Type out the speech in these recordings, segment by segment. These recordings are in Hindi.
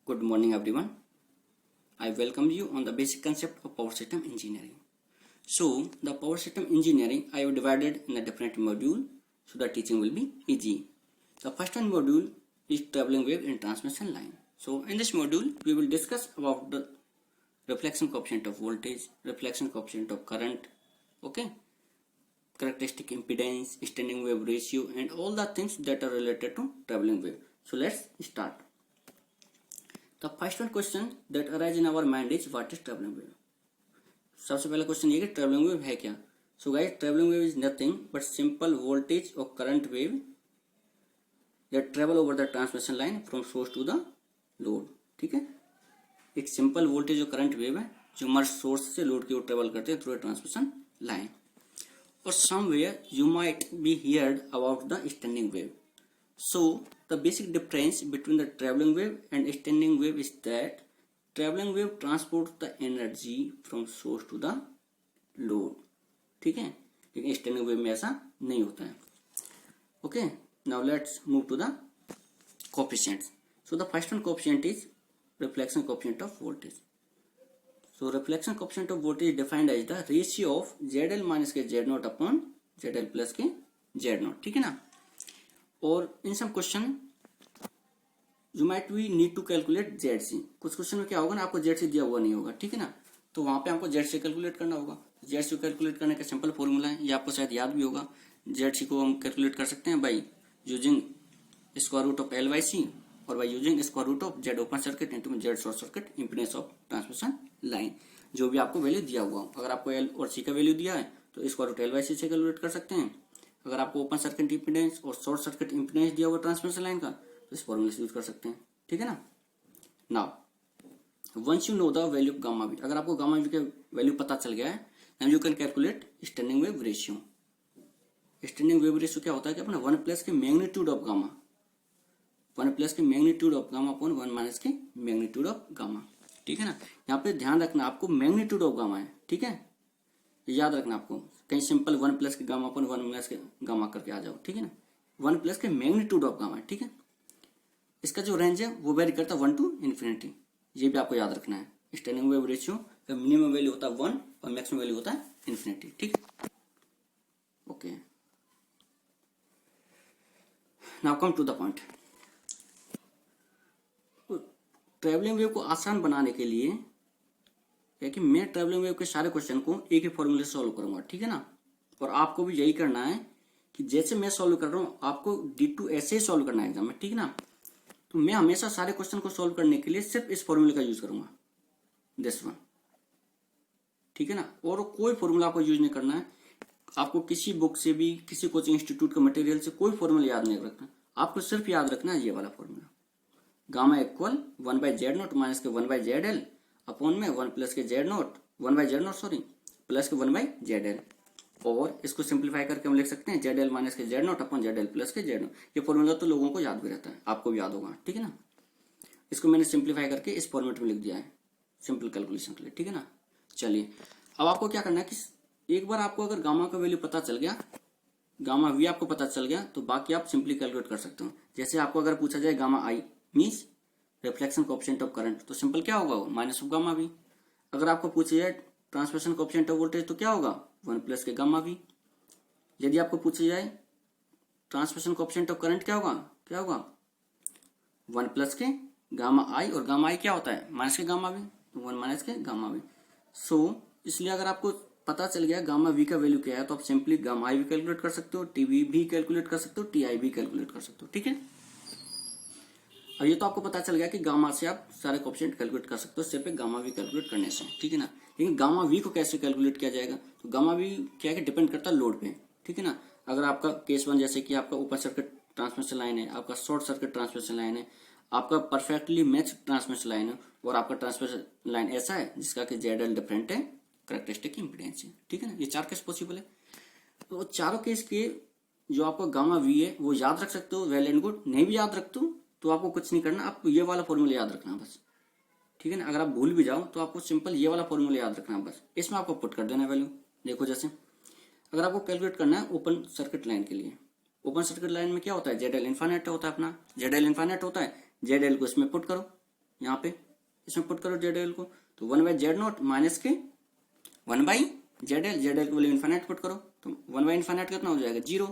Good morning, everyone. I welcome you on the basic concept of power system engineering. So, the power system engineering I have divided in a different module, so the teaching will be easy. The first one module is traveling wave in transmission line. So, in this module, we will discuss about the reflection coefficient of voltage, reflection coefficient of current, okay, characteristic impedance, standing wave ratio, and all the things that are related to traveling wave. So, let's start. The first one question that arises in our mind is what is traveling wave. सबसे पहला क्वेश्चन ये कि ट्रेवलिंग वेव है क्या. So guys, travelling wave is nothing but simple voltage और current wave that travel over the transmission line from source to the load. ठीक है, एक सिंपल वोल्टेज और करंट वेव है जो हमारे सोर्स से लोड की ओर ट्रेवल करते हैं थ्रू ट्रांसमिशन लाइन. और somewhere you might be heard about the standing wave. So the basic difference between the traveling wave and standing wave is that traveling wave transports the energy from source to the load. ठीक है, लेकिन standing wave में ऐसा नहीं होता है. Okay, now let's move to the coefficients. So the first one coefficient is reflection coefficient of voltage. So reflection coefficient of voltage is defined as the ratio of ZL minus के Z naught upon ZL plus के Z naught. ठीक है ना. और in some question you might we need to calculate Z C. कुछ क्वेश्चन में क्या होगा ना, आपको जेड सी दिया हुआ नहीं होगा. ठीक है ना, तो वहां पे आपको जेड सी कैलकुलेट करना होगा. जेड सी कैलकुलेट करने का सिंपल फॉर्मूला है, ये आपको शायद याद भी होगा. जेड सी को हम कैलकुलेट कर सकते हैं by using square root of L by C और by using square root of Z open circuit into Z short circuit impedance of transmission line. जो भी आपको वैल्यू दिया हुआ, अगर आपको एल और सी का वैल्यू दिया है तो स्क्वायर रूट एल बाई सी से कैलकुलेट कर सकते हैं. अगर आपको ओपन सर्किट इंपीडेंस और शॉर्ट सर्किट इंपीडेंस दिया हुआ ट्रांसमिशन लाइन का तो इस फॉर्मूले से यूज कर सकते हैं. ठीक है ना. Now once you know the value of gamma V, अगर आपको गामा वी का वैल्यू पता चल गया है then you can calculate standing wave ratio. Standing wave ratio क्या होता है कि अपना 1 प्लस के मैग्नीट्यूड ऑफ गामा, 1 प्लस के magnitude of gamma upon 1 minus के मैग्नीट्यूड ऑफ गामा. ठीक है ना, यहाँ पे ध्यान रखना आपको मैग्नीट्यूड ऑफ गामा है. ठीक है, याद रखना आपको, कहीं सिंपल 1 प्लस के गामा अपन 1 माइनस के गामा करके आ जाओ. ठीक है ना, 1 प्लस के मैग्नीट्यूड ऑफ गामा है. ठीक है, इसका जो रेंज है वो वेरी करता है 1 टू इन्फिनिटी. ये भी आपको याद रखना है. स्टैंडिंग वेव रेशियो का मिनिमम वैल्यू होता है 1 और मैक्सिमम वैल्यू होता है इन्फिनिटी. ठीक है, okay. Now come to the point. Travelling wave को आसान बनाने के लिए कि मैं ट्रेवलिंग वेव के सारे क्वेश्चन को एक ही फॉर्मूले से सॉल्व करूंगा. ठीक है ना, और आपको भी यही करना है कि जैसे मैं सॉल्व कर रहा हूं आपको D2 ऐसे ही सॉल्व करना है एग्जाम में. ठीक है ना, तो मैं हमेशा सारे क्वेश्चन को सॉल्व करने के लिए सिर्फ इस फॉर्मूले का यूज करूंगा, दिस वन. ठीक है ना, और कोई फॉर्मूला आपको यूज नहीं करना है. आपको किसी बुक से भी, किसी कोचिंग इंस्टीट्यूट के मटेरियल से कोई फॉर्मूला याद नहीं रखना. आपको सिर्फ याद रखना है ये वाला formula, gamma equal 1 by Z not minus के 1 बाई जेड एल अपॉन में 1 प्लस के Z not 1 by Z not sorry plus के 1 बाई जेड एल. और इसको सिंप्लीफाई करके हम लिख सकते हैं जेड एल माइनस के Z not upon Z L plus के जेड नॉट. ये फॉर्मूला तो लोगों को याद भी रहता है, आपको भी याद होगा. ठीक है ना, इसको मैंने सिंप्लीफाई करके इस फॉर्मेट में लिख दिया है सिंपल कैलकुलेशन के लिए. ठीक है ना, चलिए अब आपको क्या करना है कि एक बार आपको अगर गामा का वैल्यू पता चल गया, गामा वी आपको पता चल गया, तो बाकी आप सिंपली कैलकुलेट कर सकते हो. जैसे आपको अगर पूछा जाए gamma I means reflection coefficient of current, तो सिंपल क्या होगा वो माइनस ऑफ गामा वी. अगर आपको पूछा जाए ट्रांसमिशन कोएफिशिएंट ऑफ वोल्टेज तो क्या होगा 1 प्लस के गामा वी. यदि आपको पूछा जाए ट्रांसमिशन कोएफिशिएंट ऑफ करंट क्या होगा 1 प्लस के गामा आई, और गामा आई क्या होता है माइनस के गामा वी, तो 1 माइनस के गामा वी. सो इसलिए अगर आपको पता चल गया गामा वी का वैल्यू क्या है तो आप सिंपली गामा आई भी कैलकुलेट कर सकते हो, टी वी भी कैलकुलेट कर सकते हो, टी आई भी कैलकुलेट कर सकते हो. ठीक है, अब ये तो आपको पता चल गया कि गामा से आप सारे कोएफिशिएंट कैलकुलेट कर सकते हो सिर्फ एक गामा वी कैलकुलेट करने से. ठीक है ना, लेकिन गामा वी को कैसे कैलकुलेट किया जाएगा, तो गामा वी क्या है कि डिपेंड करता है लोड पे. ठीक है ना, अगर आपका केस 1 जैसे कि आपका ओपन सर्किट ट्रांसमिशन लाइन है, आपका शॉर्ट सर्किट ट्रांसमिशन लाइन है, आपका परफेक्टली मैच ट्रांसमिशन लाइन है, और आपका ट्रांसमिशन लाइन ऐसा है जिसका कि जेड एल डिफरेंट है, कैरेक्टरिस्टिक इंपीडेंस है. ठीक है ना, ये 4 केस पॉसिबल है. तो चारों केस के जो आपका गामा वी है वो याद रख सकते हो, वेल एंड गुड. नहीं भी याद रखते हो तो आपको कुछ नहीं करना, आपको ये वाला फॉर्मूला याद रखना बस. ठीक है ना, अगर आप भूल भी जाओ तो आपको सिंपल ये वाला फॉर्मूला याद रखना बस, इसमें आपको पुट कर देना वैल्यू. देखो जैसे अगर आपको कैलकुलेट करना है ओपन सर्किट लाइन के लिए, ओपन सर्किट लाइन में क्या होता है जेड एल इन्फाइनाइट होता है, अपना जेड एल इन्फाइनाइट होता है. जेड एल को इसमें पुट करो, यहाँ पे इसमें पुट करो जेड एल को, तो 1/z0 माइनस के 1/zl, जेड एल को वैल्यू इन्फाइनाइट पुट करो, तो 1/इन्फाइनाइट कितना हो जाएगा 0,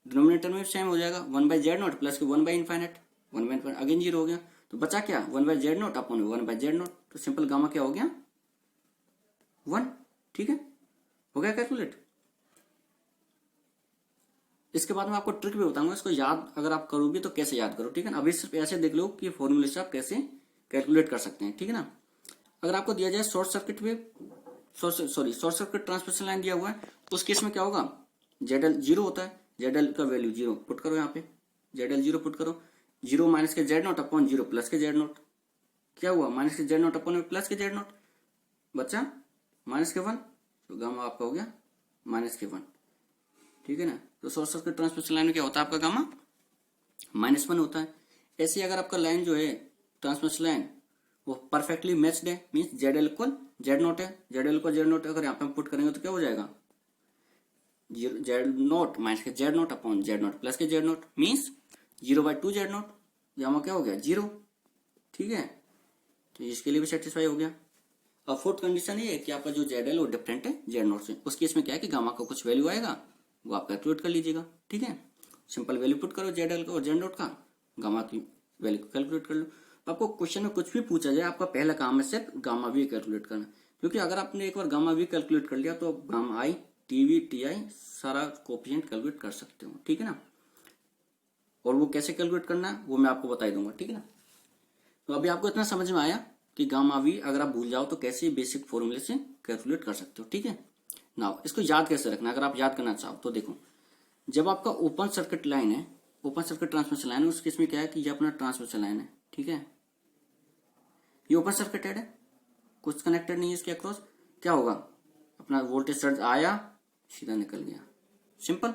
डिनोमिनेटर में सेम हो जाएगा 1/z0 प्लस के 1/इन्फाइनाइट, 1/इन्फाइनाइट अगेन 0 हो गया, तो बचा क्या 1/z0 अपॉन 1/z0, तो सिंपल गामा क्या हो गया 1। ठीक है, हो गया कैलकुलेट। इसके बाद मैं आपको ट्रिक भी बताऊंगा, इसको याद अगर आप करोगे तो कैसे याद करो, ठीक है ना। अभी सिर्फ ऐसे देख लो कि फॉर्मूले से आप कैसे कैलकुलेट कर सकते हैं, ठीक है ना। अगर आपको दिया जाए short circuit wave, short circuit transmission line दिया हुआ है, तो उस केस में क्या होगा, जेडएल 0 होता है, जेडएल का वैल्यू 0 पुट करो, यहाँ पे जेडएल 0 पुट करो, 0 माइनस के Z0 अपॉन 0 प्लस के Z0, क्या हुआ माइनस के Z0 अपॉन प्लस के Z0, बच्चा माइनस के 1, तो गामा आपका हो गया माइनस के 1, ठीक है ना। तो शॉर्ट सर्किट ट्रांसमिशन लाइन में क्या होता है आपका गामा -1 होता है। ऐसे ही अगर आपका लाइन जो है ट्रांसमिशन लाइन वो परफेक्टली मैच्ड है, मीन्स जेडएल इक्वल Z0 है, जेडएल इक्वल Z0 अगर यहाँ पे हम पुट करेंगे तो क्या हो जाएगा Z0 माइनस के Z0 अपॉन Z0 प्लस के Z0 मीन्स 0/2 Z0, गामा क्या हो गया 0, ठीक है। तो इसके लिए भी सेटिस्फाई हो गया। अब फोर्थ कंडीशन ये है कि आपका जो जेडएल वो डिफरेंट है Z0 से, उस केस में क्या है कि गामा का कुछ वैल्यू आएगा वो आप कैलकुलेट कर लीजिएगा, ठीक है। सिंपल वैल्यू पुट करो जेडएल का और Z0 का, गामा की वैल्यू को कैलकुलेट कर लो। तो आपको क्वेश्चन में कुछ भी पूछा जाए, आपका पहला काम है सिर्फ गामा वी कैलकुलेट करना, क्योंकि अगर आपने एक बार गामा वी कैलकुलेट कर लिया तो गामा आई टीवी टीआई सारा कोफिशिएंट कैलकुलेट कर सकते हो, ठीक है ना। और वो कैसे कैलकुलेट करना है वो मैं आपको बता दूंगा, ठीक है ना। तो अभी आपको इतना समझ में आया कि गामा वी अगर आप भूल जाओ तो कैसे बेसिक फॉर्मूले से कैलकुलेट कर सकते हो, ठीक है ना। इसको याद कैसे रखना, अगर आप याद करना चाहो तो देखो, जब आपका ओपन सर्किट लाइन है, ओपन सर्किट ट्रांसमिशन लाइन है, उस केस में क्या है कि ये अपना ट्रांसमिशन लाइन है, ठीक है, ये ओपन सर्किटेड है, कुछ कनेक्टेड नहीं है इसके अक्रॉस, क्या होगा अपना वोल्टेज सर्ज आया सीधा निकल गया, सिंपल,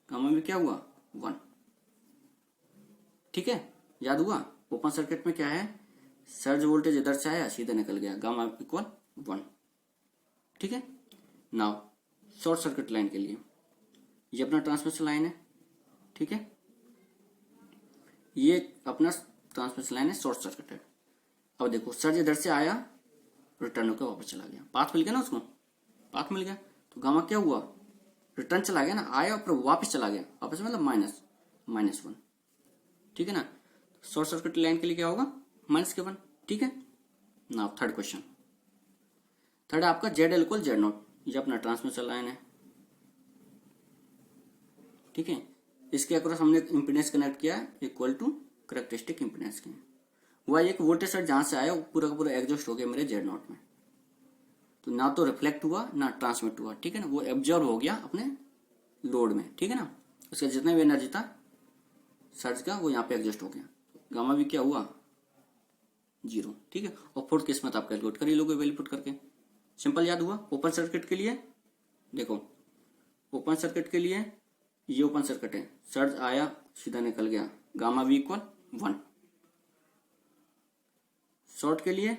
गामा में क्या हुआ 1, ठीक है, याद हुआ। ओपन सर्किट में क्या है, सर्ज वोल्टेज इधर से आया सीधा निकल गया, गामा इक्वल 1, ठीक है। नाउ शॉर्ट सर्किट लाइन के लिए ये अपना ट्रांसमिशन लाइन है, ठीक है, ये अपना ट्रांसमिशन लाइन है शॉर्ट सर्किटेड। अब देखो सर्ज इधर से आया रिटर्न होकर वापस चला गया, पाथ मिल गया ना उसको, पाथ मिल गया, तो गामा क्या हुआ रिटर्न चला गया ना, आया और वापस चला गया, वापस मतलब -1, ठीक है ना। शॉर्ट सर्किट लाइन के लिए क्या होगा -1, ठीक है ना। थर्ड क्वेश्चन, थर्ड आपका जेडएल इक्वल Z0, ये अपना ट्रांसमिशन लाइन है, ठीक है, इसके अक्रॉस हमने इंपीडेंस कनेक्ट किया इक्वल टू कैरेक्टरिस्टिक इंपीडेंस के, हुआ एक वोल्टेज सर्ज जहां से आया वो पूरा का पूरा एग्जॉस्ट हो गया मेरे Z0 में, तो ना तो रिफ्लेक्ट हुआ ना ट्रांसमिट हुआ, ठीक है ना, वो एब्जॉर्ब हो गया अपने लोड में, ठीक है ना, उसका जितना भी एनर्जी था सर्ज का वो यहाँ पे एडजस्ट हो गया, गामा भी क्या हुआ 0, ठीक है। और फोर्थ केस में तो आप कैलकुलेट कर ही लोगे वैल्यू पुट करके, सिंपल याद हुआ। ओपन सर्किट के लिए देखो, ओपन सर्किट के लिए ये ओपन सर्किट है, सर्ज आया सीधा निकल गया, गामा वी इक्वल 1। शॉर्ट के लिए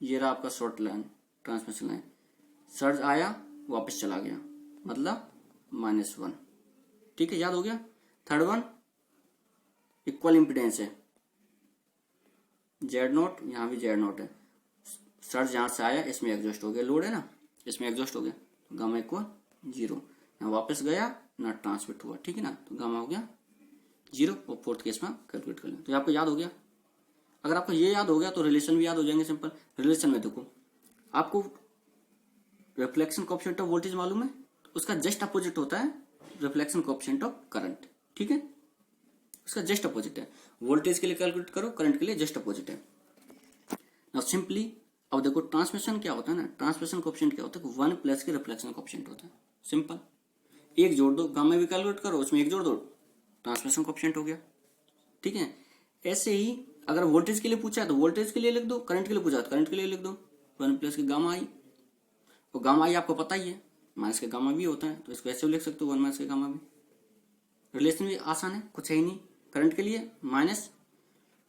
ये रहा आपका short line transmission line, surge आया वापस चला गया मतलब -1, ठीक है, याद हो गया। थर्ड वन इक्वल इंपीडेंस है, Z0 यहाँ भी Z0 है, सर्ज जहां से आया इसमें एग्जॉस्ट हो गया, लोड है ना इसमें एग्जॉस्ट हो गया, तो गामा इक्वल 0, यहाँ वापस गया ना ट्रांसमिट हुआ, ठीक है ना, तो गामा हो गया 0। और फोर्थ केस में कैलकुलेट कर लें, तो आपको याद हो गया। अगर आपको ये याद हो गया तो रिलेशन भी याद हो जाएंगे। सिंपल रिलेशन में देखो, आपको रिफ्लेक्शन कोएफिशिएंट ऑफ वोल्टेज मालूम है, उसका जस्ट अपोजिट होता है रिफ्लेक्शन कोएफिशिएंट ऑफ करंट, ठीक है, उसका जस्ट अपोजिट है। वोल्टेज के लिए कैलकुलेट करो, करंट के लिए जस्ट अपोजिट है। नाउ सिंपली अब देखो ट्रांसमिशन क्या होता है ना, ट्रांसमिशन कोएफिशिएंट क्या होता है 1 प्लस के रिफ्लेक्शन कोएफिशिएंट होता है, सिंपल, एक जोड़ दो, गामा भी कैलकुलेट करो उसमें एक जोड़ दो, ट्रांसमिशन कोएफिशिएंट हो गया, ठीक है। ऐसे ही अगर वोल्टेज के लिए पूछा है तो वोल्टेज के लिए लिख दो, करंट के लिए पूछा तो करंट के लिए लिख दो, 1 प्लस के गामा आई, और गामा आई आपको पता ही है माइनस के गामा भी होता है, तो इसको ऐसे भी लिख सकते हो 1 माइनस के गामा भी। रिलेशन भी आसान है, कुछ है ही नहीं, करंट के लिए माइनस,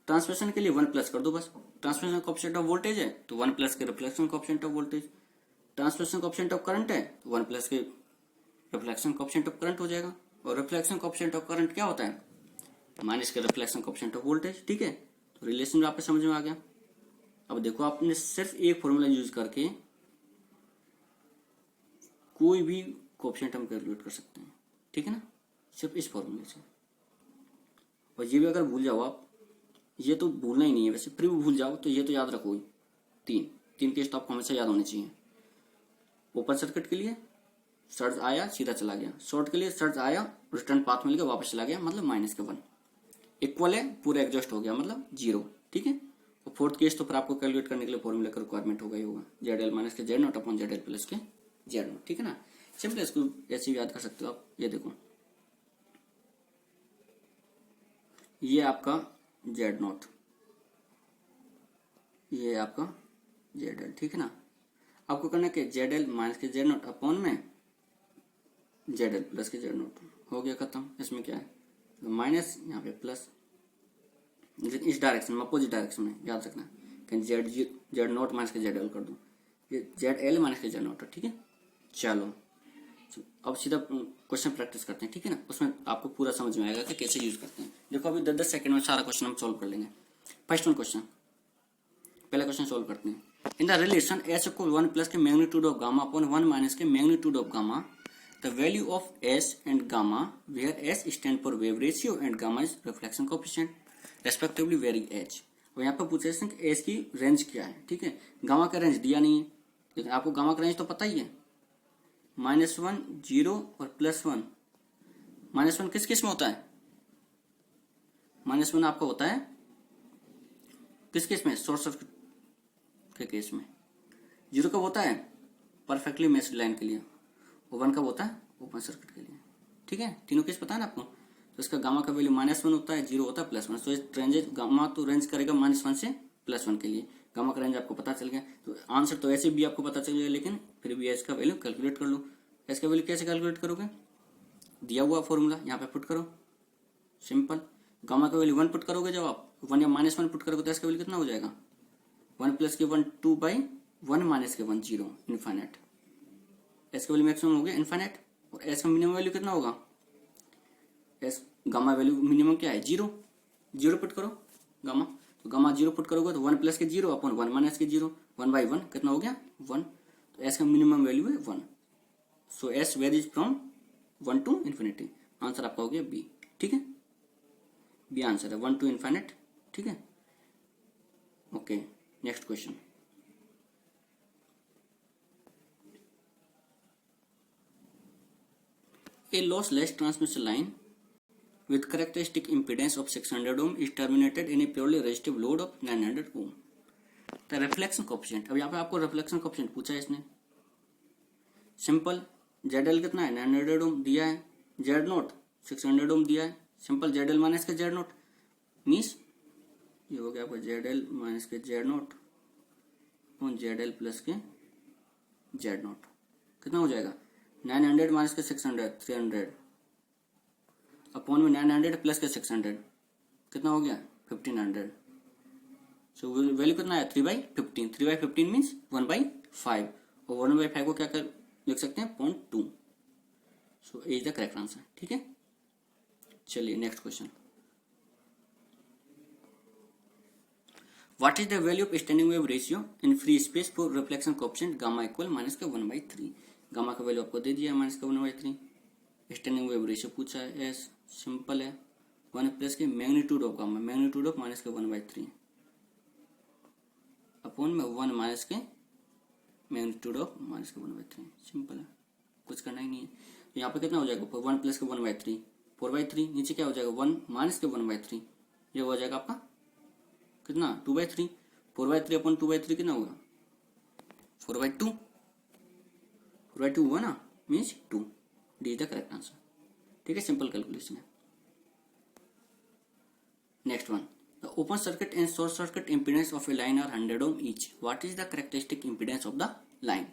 ट्रांसमिशन के लिए 1 प्लस कर दो बस, ट्रांसमिशन कोएफिशिएंट ऑफ वोल्टेज है तो 1 प्लस के reflection coefficient of voltage, transmission coefficient of current है तो 1 प्लस के रिफ्लेक्शन कोएफिशिएंट ऑफ करंट हो जाएगा, और रिफ्लेक्शन कोएफिशिएंट ऑफ करंट क्या होता है माइनस के रिफ्लेक्शन कोएफिशिएंट ऑफ वोल्टेज, ठीक है। तो रिलेशन आपके समझ में आ गया। अब देखो आपने सिर्फ एक फॉर्मूला यूज करके कोई भी कोएफिशिएंट हम कैलकुलेट कर सकते हैं, ठीक है ना, सिर्फ इस फॉर्मूले से। और ये भी अगर भूल जाओ आप, ये तो भूलना ही नहीं है वैसे, फिर भी भूल जाओ तो ये तो याद रखो ही, तीन केस तो आपको हमेशा याद होने चाहिए। ओपन सर्किट के लिए सर्ज आया सीधा चला गया, शॉर्ट के लिए सर्ज आया रिटर्न पाथ मिल गया वापस चला गया, मतलब -1। इक्वल है पूरा एग्जॉस्ट हो गया मतलब 0, ठीक है। और फोर्थ केस तो फिर आपको कैलकुलेट करने के लिए फॉर्मूला का रिक्वायरमेंट होगा ही होगा, ZL माइनस के Z0 अपॉन ZL प्लस के Z0, ठीक है ना। सिंपल इसको ऐसे ही याद कर सकते हो आप। ये देखो ये आपका Z0, ये आपका ZL, ठीक है ना। आपको करना है ZL माइनस के Z0 अपॉन में ZL प्लस के Z0, हो गया खत्म। इसमें क्या है माइनस, यहाँ पे प्लस, इस डायरेक्शन में अपोजिट डायरेक्शन में याद रखना, कहीं Z0 माइनस के ZL कर दूं, ये ZL माइनस के Z0, ठीक है। चलो अब सीधा क्वेश्चन प्रैक्टिस करते हैं, ठीक है ना। उसमें आपको पूरा समझ में आएगा कि कैसे यूज करते हैं। देखो अभी 10-10 सेकंड में सारा क्वेश्चन हम सॉल्व कर लेंगे। फर्स्ट वन क्वेश्चन, पहला क्वेश्चन सॉल्व करते हैं। In the relation S equal 1 plus के magnitude of gamma upon 1 minus के magnitude of gamma, the value of S and gamma where S stand for wave ratio and gamma is reflection coefficient respectively very H। और यहाँ पर पूछे कि S की रेंज क्या है, ठीक है। गामा का रेंज दिया नहीं है, लेकिन आपको गामा का रेंज तो पता ही है, -1, 0 और +1। -1 किस केस में होता है, -1 आपका होता है किस केस में, शॉर्ट सर्किट के केस में। 0 कब होता है, परफेक्टली मैच्ड लाइन के लिए, और 1 कब होता है, ओपन सर्किट के लिए, ठीक है। तीनों केस पता है ना आपको। तो इसका गामा का वैल्यू -1 होता है, 0 होता है, +1। तो इस रेंज गामा तो रेंज करेगा -1 से +1 के लिए। गामा का रेंज आपको पता चल गया, तो आंसर तो ऐसे भी आपको पता चल गया, लेकिन फिर भी एस का वैल्यू कैलकुलेट कर लो। एस का वैल्यू कैसे कैलकुलेट करोगे, दिया हुआ फॉर्मूला यहाँ पे पुट करो, सिंपल। गामा का वैल्यू 1 पुट करोगे, जब आप 1 या -1 पुट करोगे तो एस का वैल्यू कितना हो जाएगा, 1 प्लस के 1 2/1 माइनस के 1 0, इन्फाइनाइट। एस का वैल्यू मैक्सिमम हो गया इन्फाइनाइट, और एस का मिनिमम वैल्यू कितना होगा, एस गामा वैल्यू मिनिमम क्या है, 0 पुट करो गामा, तो गामा 0 पुट करोगे तो 1 प्लस के 0 अपॉन 1 माइनस के 0, 1/1 कितना हो गया 1। तो एस का मिनिमम वैल्यू है 1। So S varies from 1 to infinity. Answer आपका हो गया बी, ठीक है। बी आंसर है 1 टू इन्फिनिट, ठीक है। Okay, next question. A lossless transmission line with characteristic impedance of 600 ohm is terminated in a purely resistive load of 900 ohm. The reflection coefficient, अब यहाँ पे आपको reflection coefficient पूछा है इसने, सिंपल। ZL कितना है 900 ohm दिया है, Z0 600 ohm दिया है, सिंपल ZL माइनस के Z0 मीन्स ये हो गया आपका ZL माइनस के Z0 और ZL प्लस के Z0, कितना हो जाएगा 900 माइनस के 600 300 अपॉन में 900 प्लस के 600 कितना हो गया 1500। सो वैल्यू कितना है 3/15, 3/15 मीन्स 1/5, और 1/5 को क्या कर लिख सकते हैं 0.2। सो ए इज द करेक्ट आंसर, ठीक है। चलिए next question. What is the value of standing wave ratio in free space for reflection coefficient gamma equal -1/3। Gamma का वैल्यू आपको दे दिया है -1/3। स्टैंडिंग वेव रेशियो पूछा है, एस सिंपल है 1 प्लस के magnitude of gamma, magnitude of -1/3 upon में 1 माइनस के मैग्नीट्यूड ऑफ -1/3, सिंपल है, कुछ करना ही नहीं है। तो यहाँ पे कितना हो जाएगा 1 प्लस के 1/3 4/3, नीचे क्या हो जाएगा 1 माइनस के 1/3, ये हो जाएगा आपका कितना 2/3, 4/3 अपॉन 2/3 कितना होगा 4/2, 4/2 हुआ ना, means 2। D is the correct answer, ठीक है, सिंपल कैलकुलेशन है। Next one, the open circuit and short circuit impedance of a line are 100 ohm each, what is the characteristic impedance of the line.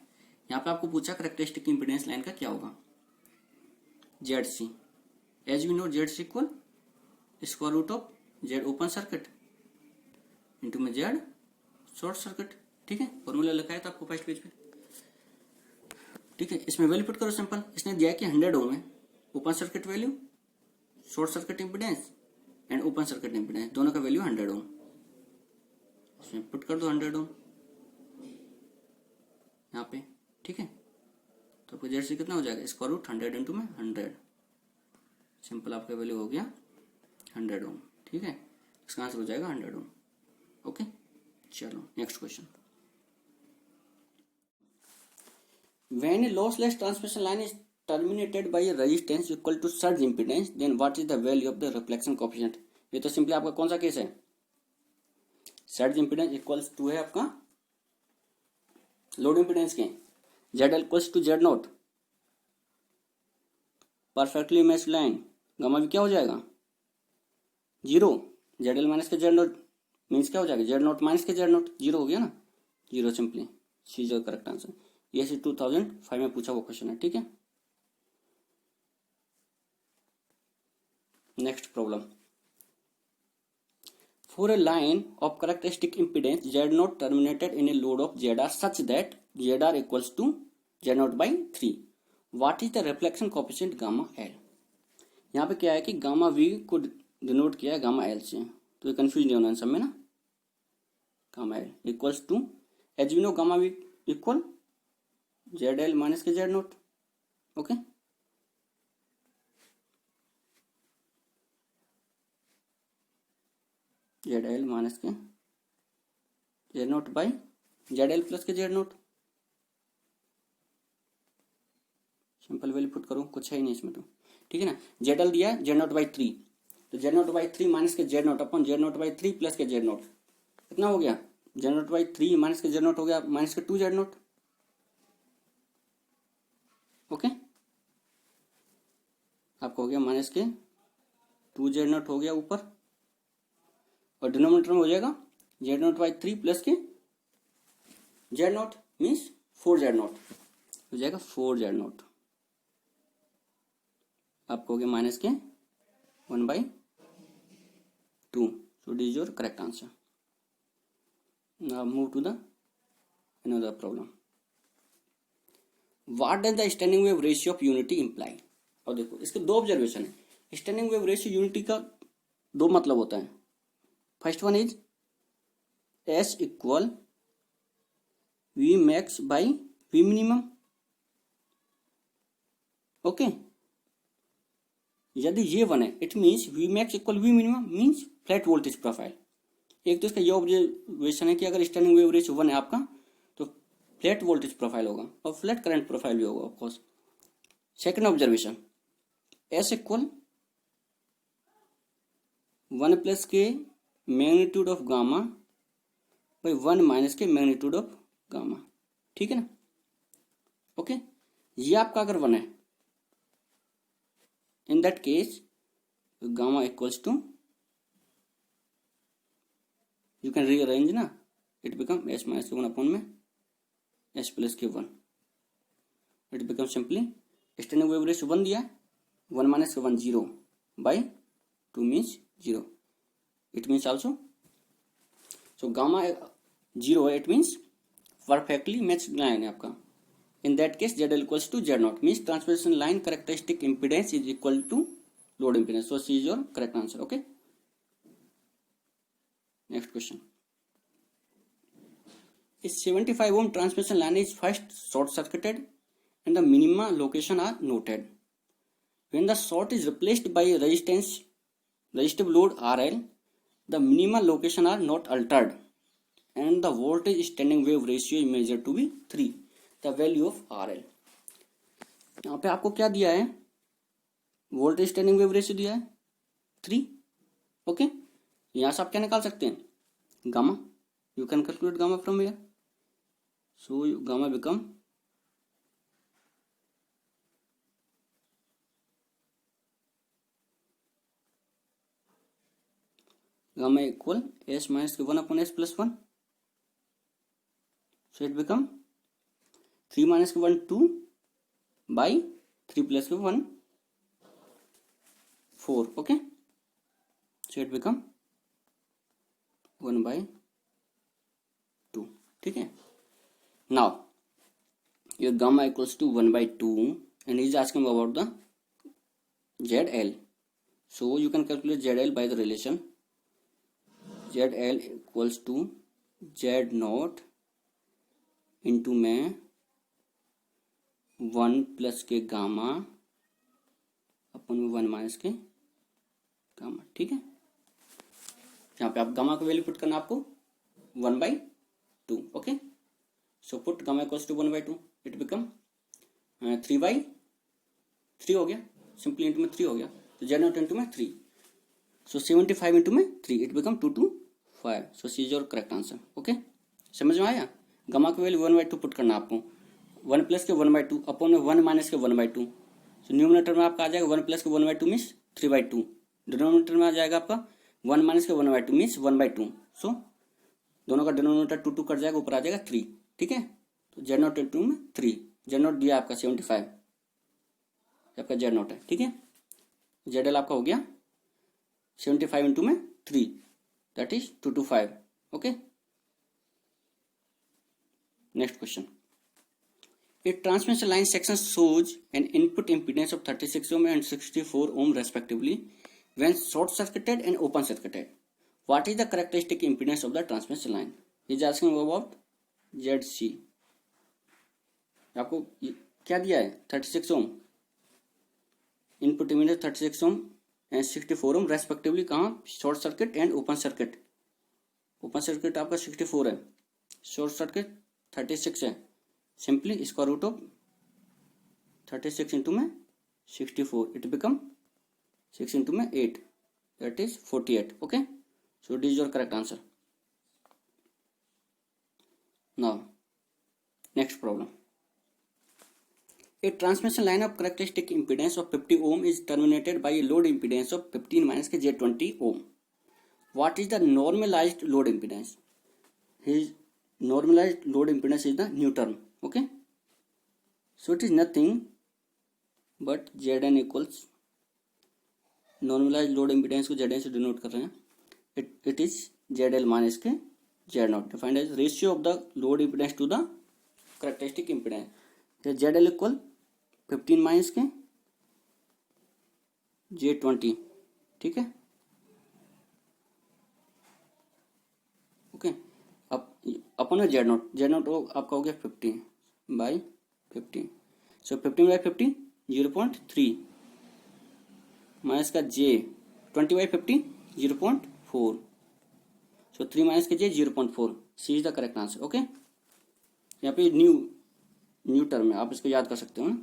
यहाँ पे आपको पूछा कैरेक्टरिस्टिक इम्पीडेंस लाइन का क्या होगा, ZC, as we know ZC equal square root of Z open circuit into में Z शॉर्ट सर्किट, ठीक है। फॉर्मूला लिखा है तो आपको फर्स्ट पेज पे, ठीक है। इसमें वैल्यू पुट करो सिंपल, इसने दिया है कि 100 ohm है, open circuit value, short circuit impedance and open circuit impedance दोनों का वैल्यू 100 ohm। इसमें पुट कर दो 100 ओम यहाँ पे, ठीक है। तो आपका जेड सी कितना हो जाएगा, स्क्वायर रूट 100 इंटू में 100, सिंपल आपका वैल्यू हो गया 100 ओम, ठीक है। इसका आंसर हो जाएगा 100 ओम। ओके, चलो next question. When a lossless transmission line is terminated by a resistance equal to surge impedance, then what is the value of the reflection coefficient? ये तो सिंपली आपका कौन सा केस है, सर्ज इम्पीडेंस इक्वल्स टू है आपका लोड इम्पीडेंस के, Z L equals to Z not, perfectly matched line, gamma भी क्या हो जाएगा 0, जेड एल माइनस के जेड नॉट मीन्स क्या हो जाएगा, जेड नॉट माइनस के जेड नॉट, 0 हो गया ना, 0 simply, C is correct answer. ये 2005 में पूछा हुआ क्वेश्चन है, ठीक है। Next problem, for a line of characteristic impedance Z not terminated in a load of Z R such that Z R equals to Z not by 3, what is the reflection coefficient gamma L. यहाँ पे क्या है कि गामा वी को डिनोट किया है गामा एल से, तो ये कंफ्यूज नहीं होना सब में ना, gamma L equals to as we know gamma V equal Z L minus के Z naught, okay. Z L minus के Z naught by Z L plus के Z naught, simple value put करूं, कुछ है ही नहीं इसमें तो, ठीक है ना। जेड एल दिया है जेड नोट बाई 3, तो जेड नोट बाई 3 माइनस के Z note upon Z naught by 3 plus के जेड नोट, कितना हो गया, जेड नोट बाई 3 माइनस के जेड नोट हो गया माइनस के 2 जेड नोट, ओके। आपको हो गया माइनस के 2 जेड नोट हो गया ऊपर, और डिनोमिनेटर में हो जाएगा जेड नोट बाई 3 प्लस के Z naught means 4 Z note हो जाएगा, 4 जेड नोट। आपको हो गया माइनस के 1/2, so this is your correct answer. Now move to the another problem. What does the standing wave ratio of unity imply? और देखो इसके दो ऑब्जर्वेशन है, स्टैंडिंग वेव रेशियो यूनिटी का दो मतलब होता है, first one is S equal V max by V minimum, okay. यदि ये वन है it means V max equal V minimum means flat voltage profile. एक तो इसका ये ऑब्जर्वेशन है कि अगर स्टैंडिंग वेव रेशियो वन है आपका तो फ्लैट वोल्टेज प्रोफाइल होगा और फ्लैट करंट प्रोफाइल भी होगा of course. Second observation, S equal 1 plus के magnitude of gamma by 1 minus के मैग्नीट्यूड ऑफ गामा, ठीक है ना, ओके। ये आपका अगर वन है in that case gamma equals to, you can rearrange ना, इट बिकम एस माइनस के 1 अपॉन में एस प्लस के 1, it become simply standing wave ratio 1 दिया है, 1 माइनस के 1 0 by 2 means 0, it means also, so gamma 0 है, it means perfectly match line है आपका। In that case, ZL equals to Z0 means transmission line characteristic impedance is equal to load impedance. So C is your correct answer. Okay. Next question. A 75 ohm transmission line is first short circuited and the minima location are noted. When the short is replaced by a resistive load RL, the minima location are not altered and the voltage standing wave ratio is measured to be 3. The value of R L, यहाँ पे आपको क्या दिया है, वोल्टेज स्टैंडिंग वेव रेशियो दिया है 3, ओके। यहाँ से आप क्या निकाल सकते हैं, gamma, you can calculate gamma from here, so gamma become gamma equal S minus के 1 upon S plus 1, so it become 3 minus के 1 2 बाई 3 प्लस के 1 4, ओके, सो इट बिकम 1/2, ठीक है। Now your gamma equals to 1/2 and is asking about the ZL, so you can calculate ZL by the relation ZL equals to Z not into में 1 प्लस के गामा अपन में 1 माइनस के गामा, ठीक है। यहाँ पे आप गामा का वैल्यू पुट करना आपको 1/2, okay. So put gamma equals to 1/2, it become 3/3 हो गया, सिंपली इंटू में 3 हो गया, तो जेड नॉट इंटू में 3, सो 75 इंटू में 3, it become 225, so C is your correct answer, okay. समझ में आया? गामा का वैल्यू 1/2 पुट करना आपको, 1 प्लस के 1/2 अपॉन में 1 माइनस के 1/2, सो न्यूमिनेटर में आपका आ जाएगा 1 प्लस के 1/2 मीन्स 3/2, डिनोमिनेटर में आ जाएगा आपका 1 माइनस के 1/2 मीन्स 1/2, सो दोनों का डिनोमिनेटर 2 कट जाएगा, ऊपर आ जाएगा 3, ठीक है। तो जेड नॉट इंटू में 3, जेड नॉट दिया आपका 75, आपका जेड नॉट है, ठीक है। जेड एल आपका हो गया 75 इंटू में 3, that is 225, okay. Next question, a transmission line section shows an input impedance of 36 ohm and 64 ohm respectively when short circuited and open circuited. What is the characteristic impedance of the transmission line? He is asking about ZC. आपको क्या दिया है? 36 ohm input impedance 36 ohm and 64 ohm respectively, कहाँ? Short circuit and open circuit. Open circuit आपका 64 है, शॉर्ट सर्किट 36 है, simply square root of 36 into में 64, इट बिकम 6 इंटू में 8, that is 48, okay. So it is your correct answer. Now next problem, a transmission line of characteristic impedance of 50 ohm is terminated by a load impedance of 15 minus के j20 ohm. What is the normalized load impedance? His normalized load impedance is the new term, okay. So it is nothing but Zn equals, normalized load impedance को Zn से डिनोट कर रहे हैं, it is ZL minus के Z0 defined as ratio of the load impedance to the characteristic impedance. ZL equal 15 minus के J20, ठीक है, ओके। अब अपन है Z0 आपका हो गया 50/50, सो 15/50 0.3 माइनस का J20/50 0.4, सो 3 माइनस के J 0.4, C is the correct answer, okay. यहाँ पे न्यू टर्म है, आप इसको याद कर सकते हो ना।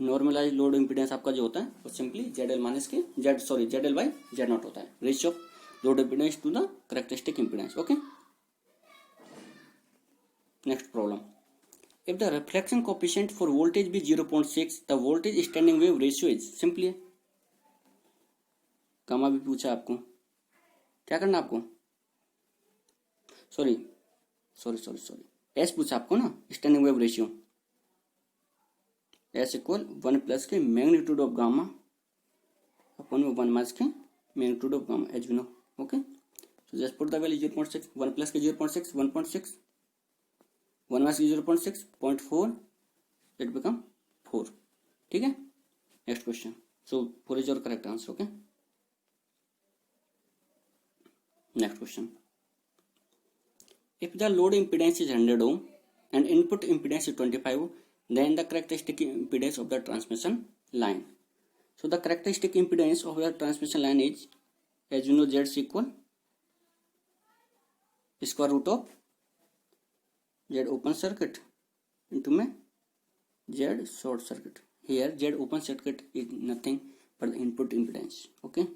नॉर्मलाइज लोड इम्पीडेंस आपका जो होता है वो सिंपली ZL माइनस के ZL/Z0 होता है, ratio of load impedance to the characteristic impedance, okay. Next problem, if the reflection coefficient for voltage be 0.6, the voltage standing wave ratio is, simply gamma भी पूछा आपको, क्या करना आपको, सॉरी एस पूछा आपको ना, standing wave ratio, S equal 1 plus के magnitude of gamma upon 1 minus के magnitude of gamma, as we know, okay. So just put the value 0.6, 1 plus के 0.6 1.6, 1 माइनस के 0.6 0.4, इट बिकम 4, ठीक है। Next question, so 4 is your correct answer, okay. Next question, if the load impedance is 100 ohm and input impedance is 25 ohm, then the characteristic impedance of the transmission line. So the characteristic impedance of the transmission line is, as you know, Z is equal square root of Z open circuit into में Z short circuit. Here Z open circuit is nothing but the input impedance, okay,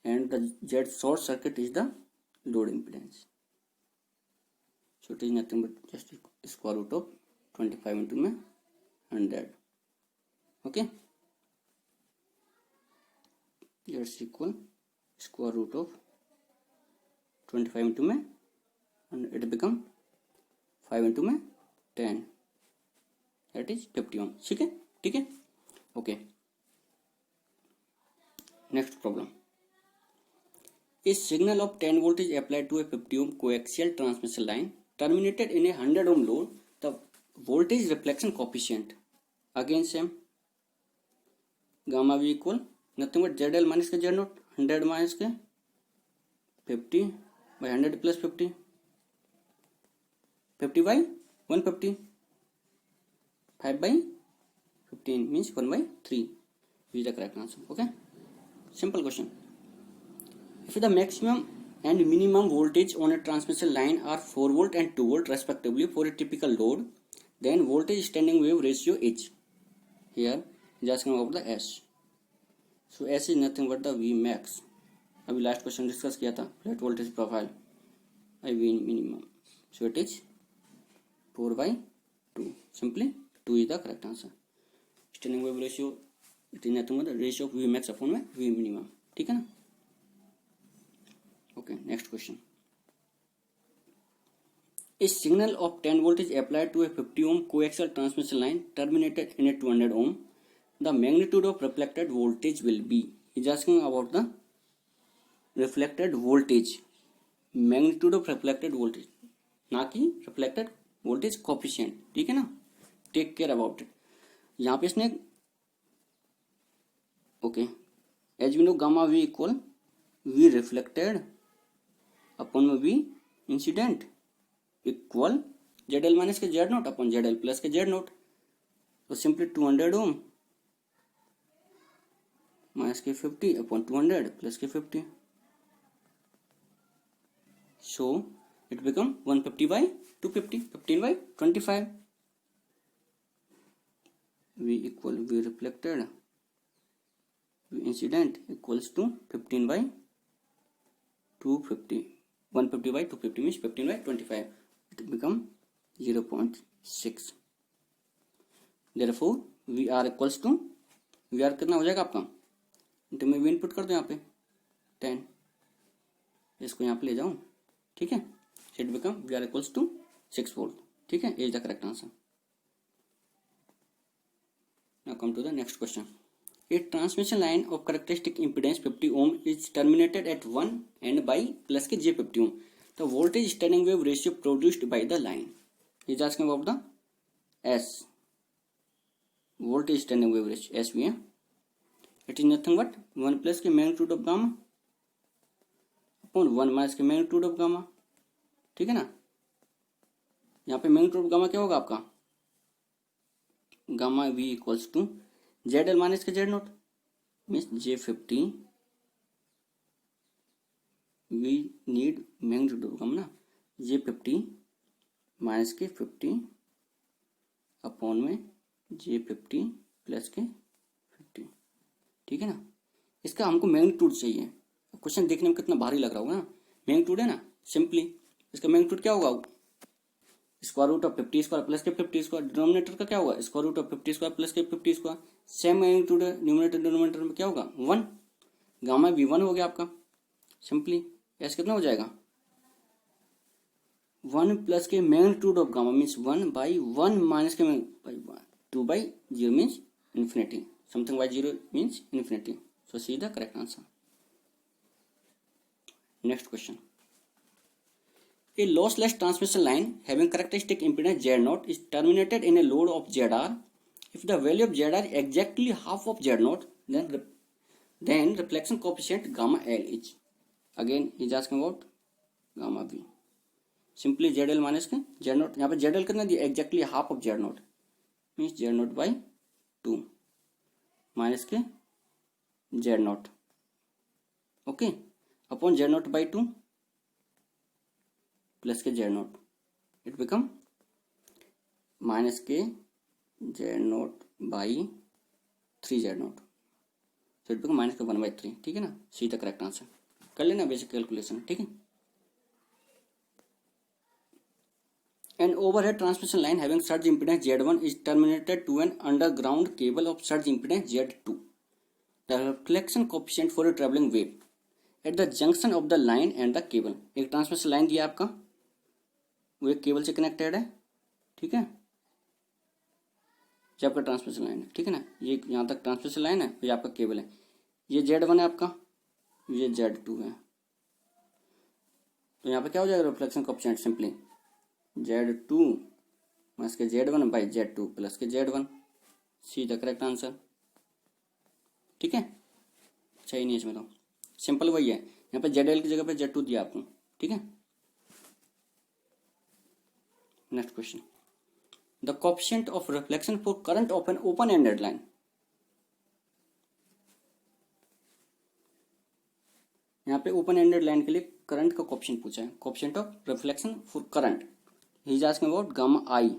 and the Z short circuit is the load impedance. So it is nothing but just square root of 25 into में 100, okay. That's equal square root of 25 into में, and it become 5 into में 10, that is 50 ohm, ठीक है, okay. Next problem, a signal of 10 volt is applied to a 50 ohm coaxial transmission line terminated in a 100 ohm load. The voltage reflection coefficient, again same, gamma v equal nothing but ZL minus के Z0, 100 minus के 50 by 100 plus 50, 50 by 150, 5 by 15 means 1/3 is the correct answer. Okay, simple question. If the maximum and minimum voltage on a transmission line are 4 volt and 2 volt respectively for a typical load, then voltage standing wave ratio is, here is asking about the S. So S is nothing but the V max. अभी लास्ट क्वेश्चन डिस्कस किया था, flat voltage profile I V minimum, so it is 4/2, simply 2 is the correct answer. Standing wave ratio it is nothing but ratio of V max upon में वी मिनिमम. ठीक है ना. Okay, next question. A signal of 10 volt is applied to a 50 ohm coaxial transmission line terminated in a 200 ohm. The magnitude of reflected voltage will be. He is asking about the reflected voltage, magnitude of reflected voltage, ना कि reflected voltage coefficient. ठीक है ना. Take care about it. यहाँ पे इसने okay, as we know gamma V equal V reflected upon में V incident equal Z L minus के Z naught upon Z L plus के जेड नोट. तो सिंपली 200 ओम माइनस के 50 अपॉन 200 प्लस के 50. So it become 150 by 250, 15 by 25. V equal V reflected, V incident equals to 15 by 250. 150 by 250 means 15 by 25. It become 0.6. Therefore VR equals to, VR कितना हो जाएगा आपका, तो मैं V इनपुट कर दूं यहाँ पे 10, इसको यहाँ पे ले जाऊं. ठीक है. It become V R equals to 6 volt. ठीक है, is the correct answer. Now come to the next question. A transmission line of characteristic impedance 50 ohm is terminated at one end by plus के J50 ohm. The voltage standing wave ratio produced by the line is asking about the S. Voltage standing wave ratio S V है. It is nothing but 1 plus के magnitude of gamma upon 1 minus के मैग्नीट्यूड ऑफ गामा. ठीक है ना. यहाँ पे मैग्नीट्यूड ऑफ गामा क्या होगा आपका, gamma V equals to Z L minus के Z naught means J50. We need magnitude of gamma ना, J50 माइनस के 50 अपॉन में J50 प्लस के 50. ठीक है ना. इसका हमको मैग्नीट्यूड चाहिए. क्वेश्चन देखने में कितना भारी लग रहा होगा ना. मैग्नीट्यूड है ना, सिंपली इसका मैग्नीट्यूड क्या होगा, square root of 50 square plus के 50 स्क्वायर. डिनोमिनेटर का क्या होगा, square root of 50 square plus के 50 स्क्वायर. सेम मैग्नीट्यूड है, न्यूमरेटर डिनोमिनेटर में क्या होगा 1. गामा भी 1 हो गया आपका. सिंपली ऐसे कितना हो जाएगा 1 प्लस के magnitude of gamma means 1 by 1 minus के 2 by 0 means infinity. Something by 0 means infinity. So C the correct answer. Next question. A lossless transmission line having characteristic impedance Z0 is terminated in a load of ZR. If the value of ZR is exactly half of Z0, then reflection coefficient gamma L is. Again, he is asking about gamma V. Simply ZL minus के Z0. यहाँ पे ZL कितना दिया, exactly half of Z0 means Z0 by 2 minus के Z0. Okay. Upon Z0 by 2 plus के Z0. इट बिकम माइनस के Z0 बाई 3Z0. तो इट बिकम माइनस के 1/3. ठीक है ना. सी द करेक्ट आंसर. कर लेना बेसिक कैलकुलेशन. ठीक है. An overhead transmission line having surge impedance Z1 is terminated to an underground cable of surge impedance Z2. The reflection coefficient for a traveling wave eight the junction of the line and the cable. एक ट्रांसमिशन लाइन दिया आपका, वो एक केबल से कनेक्टेड है. ठीक है. ये आपका ट्रांसमिशन लाइन है. ठीक है ना. ये यहाँ तक ट्रांसमिशन लाइन है, ये आपका केबल है. ये Z1 है आपका, ये Z2 है. तो यहाँ पे क्या हो जाएगा reflection coefficient, simply Z2 minus के Z1 बाई Z2 प्लस के Z1. C the correct answer. ठीक है. सही नहीं है इसमें, तो सिंपल वही है. यहाँ पे ZL की जगह पे Z2 दिया आपको. ठीक है। Next question, the coefficient of reflection for current of an open ended line. यहाँ पे ओपन एंडेड लाइन के लिए करंट का कोएफिशिएंट पूछा है, coefficient of reflection for current. He is asking about gamma I.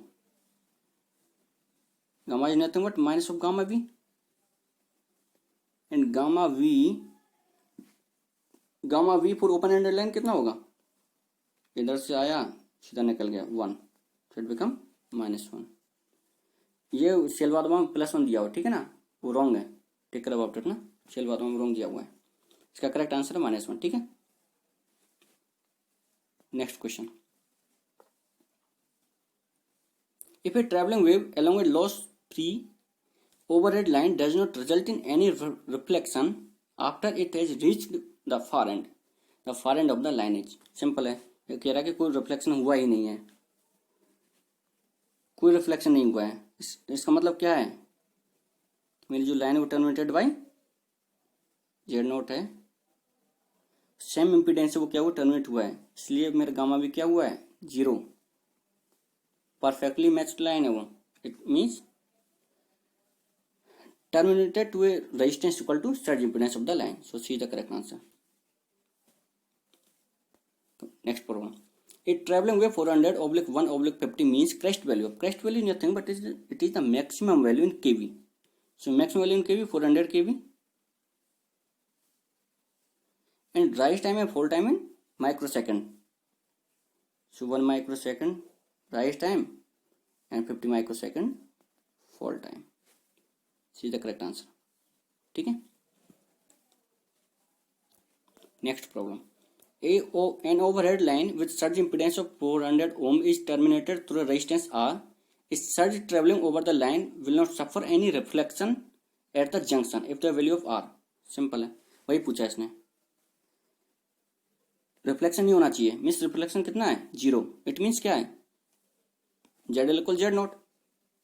Gamma is nothing but minus of gamma V, and gamma V for open ended line कितना होगा, इधर से आया सीधा निकल गया 1, so it become -1। ये सेल बाद में +1 दिया हुआ, ठीक है ना, वो रॉन्ग है, टेक केयर अबाउट इट ना, सेल बाद में रॉन्ग दिया हुआ है, इसका करेक्ट आंसर है -1, ठीक है। Next question, if A travelling wave along a loss free overhead line does not result in any reflection after it has reached the far end of the line is। Simple है, ये कह रहा है कि कोई रिफ्लेक्शन हुआ ही नहीं है, कोई रिफ्लेक्शन नहीं हुआ है। इसका मतलब क्या है, मेरी जो लाइन है वो टर्मिनेटेड बाय Z0 है, सेम इम्पीडेंस है वो क्या हुआ, टर्मिनेट हुआ है, इसलिए मेरा गामा भी क्या हुआ है 0, परफेक्टली मैच्ड लाइन है वो। It means terminated to a resistance equal to surge impedance of the line, so C is the correct answer। Next problem, a traveling wave 400/1/50 means crest value is nothing but it is the maximum value in kV, so maximum value in kV 400 kV, and rise time and fall time in microsecond, so 1 microsecond rise time and 50 microsecond fall time, C the correct answer, ठीक है। Next problem, an overhead line with surge impedance of 400 ohm is terminated through resistance R, is surge travelling over the line will not suffer any reflection at the junction if the value of R. Simple है, वही पूछा इसने, रिफ्लेक्शन नहीं होना चाहिए, मीन्स रिफ्लेक्शन कितना है 0, इट मीन्स क्या है ZL = Z0,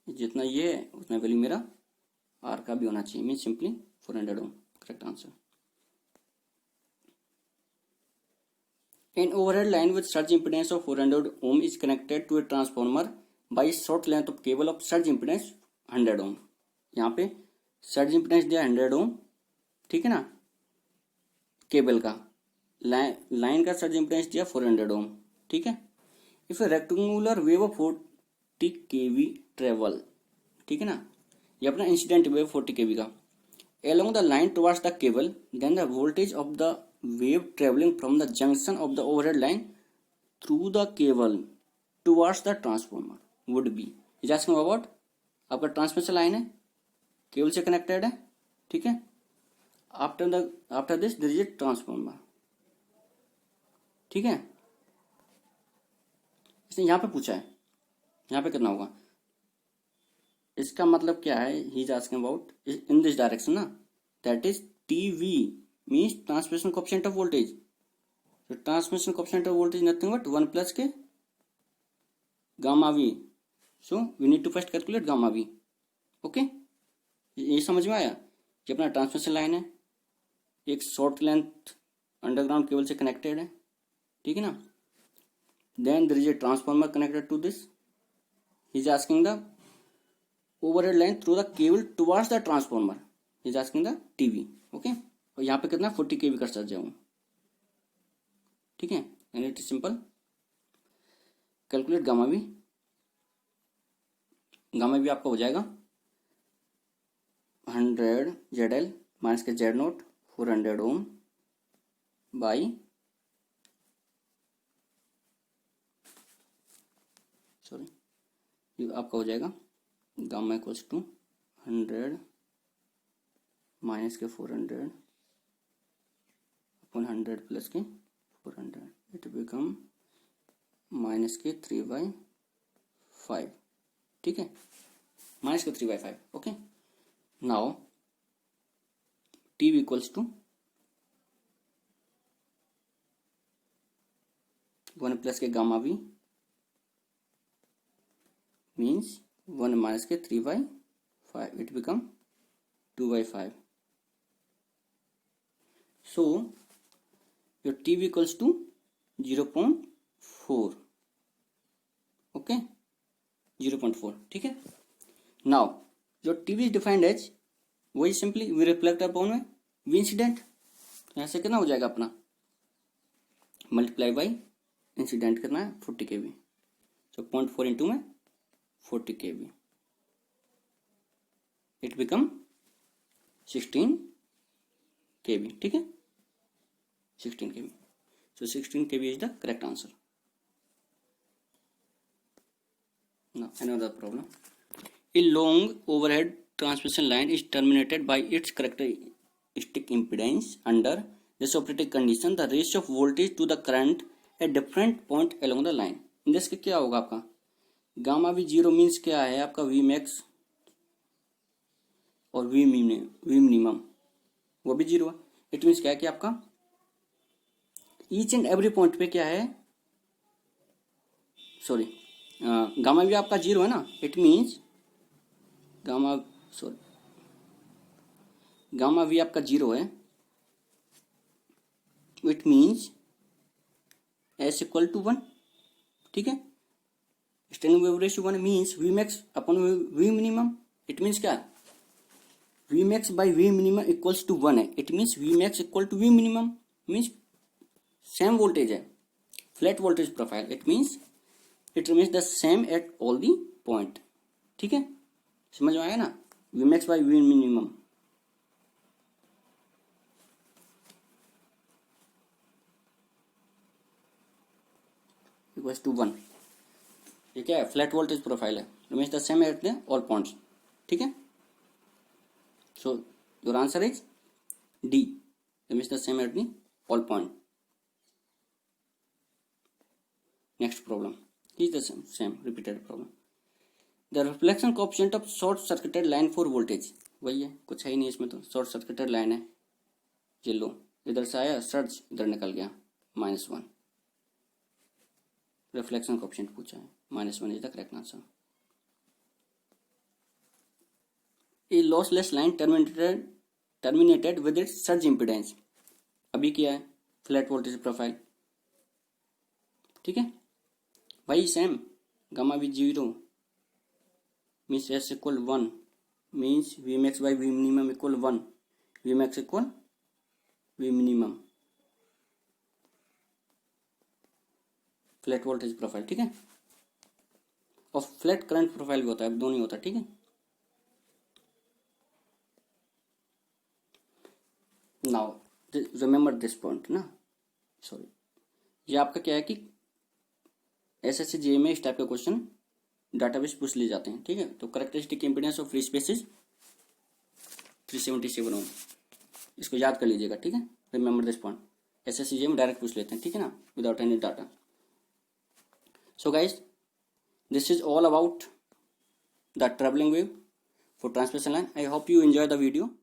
जितना ये है उतना वैल्यू मेरा आर का भी होना चाहिए, mean simply 400 ohm, correct answer. An overhead line with surge impedance of 400 ohm is connected to a transformer by short length of cable of surge impedance 100 ohm. यहाँ पे सर्ज इंपीडेंस दिया 100 ओम, ठीक है ना, केबल का, लाइन का सर्ज इंपीडेंस दिया 400 ओम, ठीक है। If A rectangular wave of 40 kV travel, ठीक है ना, ये अपना इंसिडेंट वेव 40 kV का, along the line towards the cable, then the voltage of the wave traveling from the junction of the overhead line through the cable towards the transformer would be, is asking about, आपका ट्रांसमिशन लाइन है, केबल से कनेक्टेड है, ठीक है, after this there is a transformer, ठीक है। इसने यहाँ पे पूछा है, यहाँ पे कितना होगा, इसका मतलब क्या है, he is asking about in this direction ना, that is TV means transmission coefficient of voltage, तो transmission coefficient of voltage nothing but 1 plus के gamma V, so we need to first calculate gamma V, okay. ये समझ में आया, ये अपना ट्रांसमिशन लाइन है, एक शॉर्ट लेंथ अंडरग्राउंड केबल से कनेक्टेड है, ठीक है ना, then there is a transformer connected to this, he is asking the overhead line through the cable towards the transformer, he is asking the TV, okay। और यहाँ पे कितना 40 kV का सर्ज है, ठीक है, and it is simple, calculate gamma भी आपका हो जाएगा 100 ZL माइनस के Z0 400 ओम बाई ये आपका हो जाएगा गामा इक्वल्स टू 100 माइनस के 400 अपन 100 प्लस के 400, इट बिकम माइनस के 3/5, ठीक है, माइनस के 3/5, okay. Now T equals to 1 plus के गामा वी मीन्स 1 माइनस के 3/5, it become 2/5, so your TV equals to 0.4, okay 0.4, ठीक है। नाउ जो टीवी इज डिफाइंड एज, वही सिंपली वी रिफ्लेक्ट अपॉन में वी इंसिडेंट, यहाँ से कितना हो जाएगा अपना मल्टीप्लाई बाई इंसिडेंट करना है 40 kV, तो 0.4 इंटू में 40 kV, इट बिकम 16 kV, ठीक है 16 kV, so 16 kV is the correct answer. Now another problem, a long overhead transmission line is terminated by its characteristic impedance. Under this operating condition, the ratio of voltage to the current at different point along the line. In this के क्या होगा आपका गामा वी जीरो मीन्स क्या है आपका वी मैक्स और वी मिनिमम वो भी जीरो है। इट मीन्स क्या है कि आपका ईच एंड एवरी पॉइंट पे क्या है, सॉरी गामा वी आपका जीरो है ना, इट मीन्स गामा वी आपका जीरो है, it means S equal to 1, ठीक है। Standing wave ratio 1 means V max upon V minimum, it means क्या V max by V minimum equals to 1 है, it means V max equal to V minimum means same voltage है, flat voltage profile, it means it remains the same at all the point, ठीक है समझ में आया ना, V max by V minimum. Equals to 1, ये क्या है फ्लैट वोल्टेज प्रोफाइल है, remains the same at the all points, ठीक है। So your answer is D, remains the same at the all point. Next problem is the same repeated problem. The reflection coefficient of short circuited line for voltage, वही है कुछ है ही नहीं इसमें, तो शॉर्ट सर्किटेड लाइन है, ये लो इधर से आया सर्ज इधर निकल गया -1, रिफ्लेक्शन कोएफिशिएंट पूछा है -1 is the correct answer. A lossless line terminated with its surge impedance, अभी क्या है फ्लैट वोल्टेज प्रोफाइल, ठीक है भाई same gamma V zero means S equal 1 means V max by V minimum equal 1, V max equal V minimum, flat voltage profile, ठीक है। और फ्लैट करंट प्रोफाइल भी होता है, दोनों ही होता है, ठीक है। नाउ रिमेंबर दिस पॉइंट ना, सॉरी ये आपका क्या है कि एसएससी जीए में इस टाइप के क्वेश्चन डाटाबेस पूछ लिए जाते हैं, ठीक है। तो characteristic impedance of free space is 377 ओम, इसको याद कर लीजिएगा, ठीक है। रिमेंबर दिस पॉइंट, एसएससी जीए में डायरेक्ट पूछ लेते हैं, ठीक है ना, without any data. So guys this is all about the travelling wave for transmission line. I hope you enjoy the video.